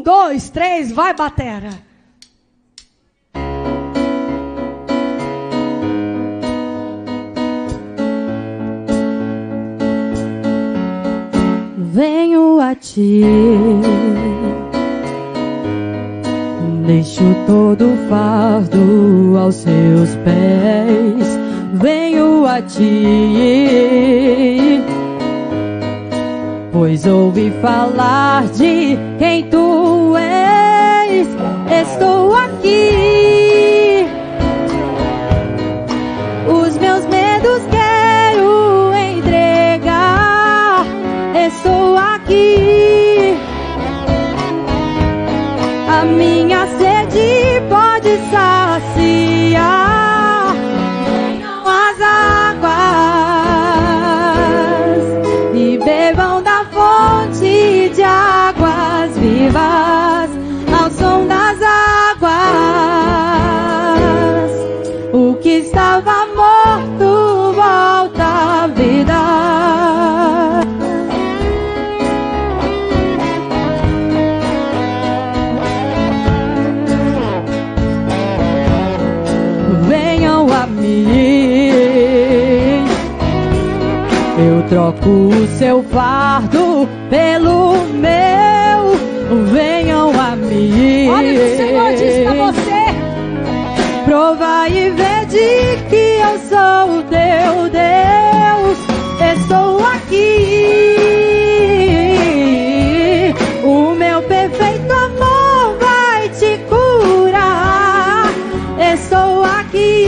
1, 2, 3, vai, batera. Venho a ti, deixo todo o fardo aos seus pés. Venho a ti, pois ouvi falar de quem tu és. Estou aqui, os meus medos quero entregar. Estou aqui, a minha sede pode saciar. Venham as águas e bebam da fonte de águas vivas. Ao som das águas, o que estava morto volta à vida. Eu troco o seu fardo pelo meu. Venham a mim. Olha o que o Senhor diz pra você. Provai e vede que eu sou o teu Deus. Estou aqui. O meu perfeito amor vai te curar. Estou aqui.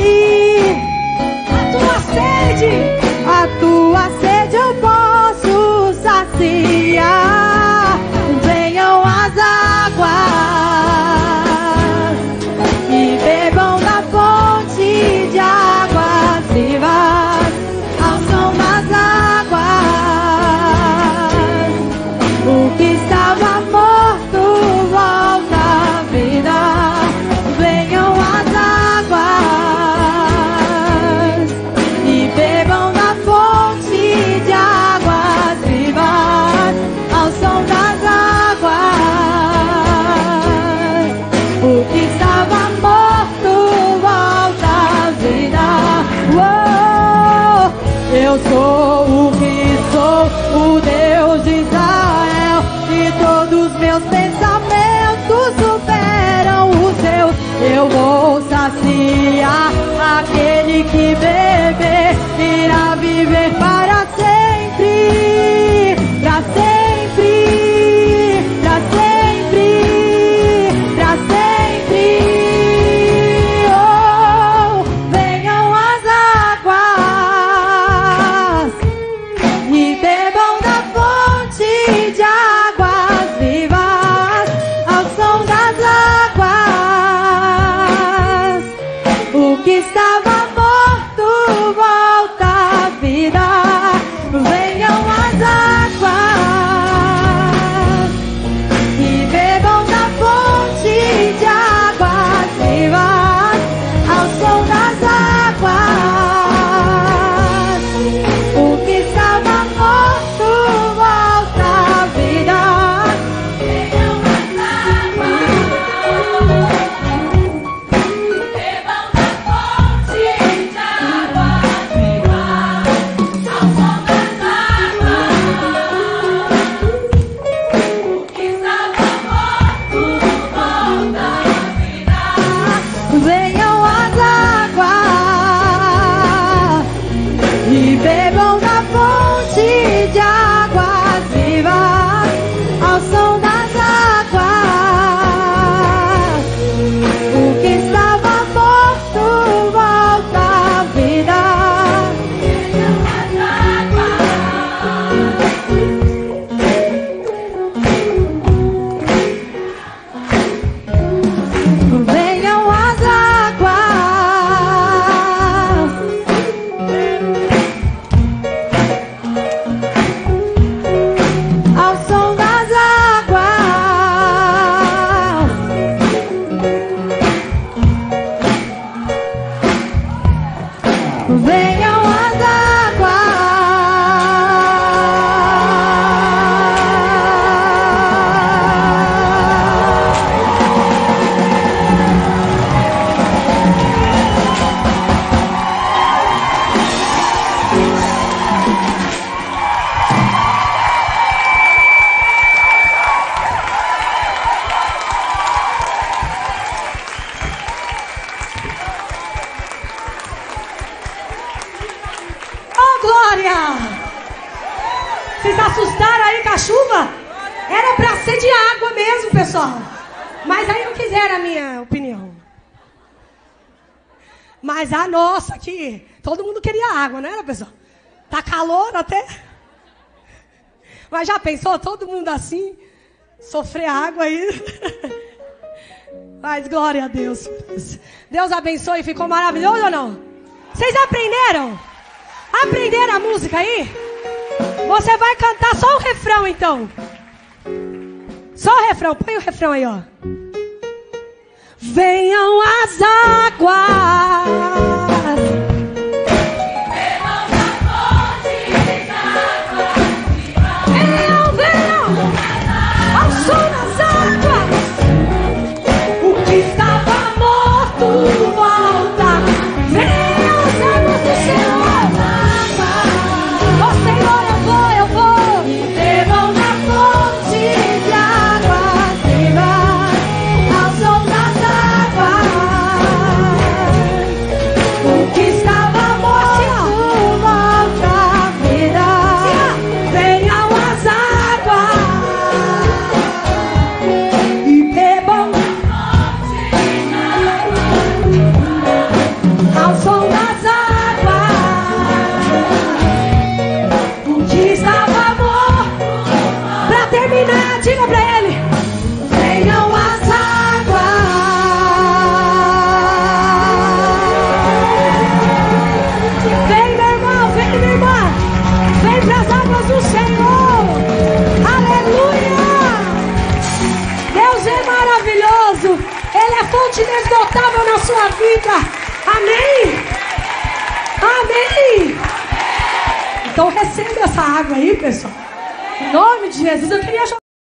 A tua sede eu posso saciar. Venham as águas e bebam da fonte de águas vivas. Ao som das águas, o que estava morto volta à vida. Venham as águas e bebam da fonte de águas vivas. Ao som das águas, o que estava morto volta à vida. Oh, eu sou o que sou, o Deus de Israel, e todos meus pensamentos superam os seus. Eu vou saciar aquele que beber, irá viver para sempre, para sempre, para sempre, para sempre. Oh, venham as águas e bebam da fonte de águas vivas. Ao som das águas, o que estava morto volta à vida. ser de água mesmo, pessoal. Mas aí não quiseram a minha opinião. Mas a nossa aqui, todo mundo queria água, não era, pessoal? Tá calor até. Mas já pensou, todo mundo assim, sofrer água aí? Mas glória a Deus. Deus abençoe, ficou maravilhoso ou não? Vocês aprenderam? Aprenderam a música aí? Você vai cantar só o refrão então. Só o refrão, põe o refrão aí, ó. Venham as águas. Diga pra ele. Venham as águas. Vem, meu irmão, vem, minha irmã. Vem pras águas do Senhor. Aleluia. Deus é maravilhoso. Ele é fonte inesgotável na sua vida. Amém. Amém. Então receba essa água aí, pessoal. Em nome de Jesus, eu queria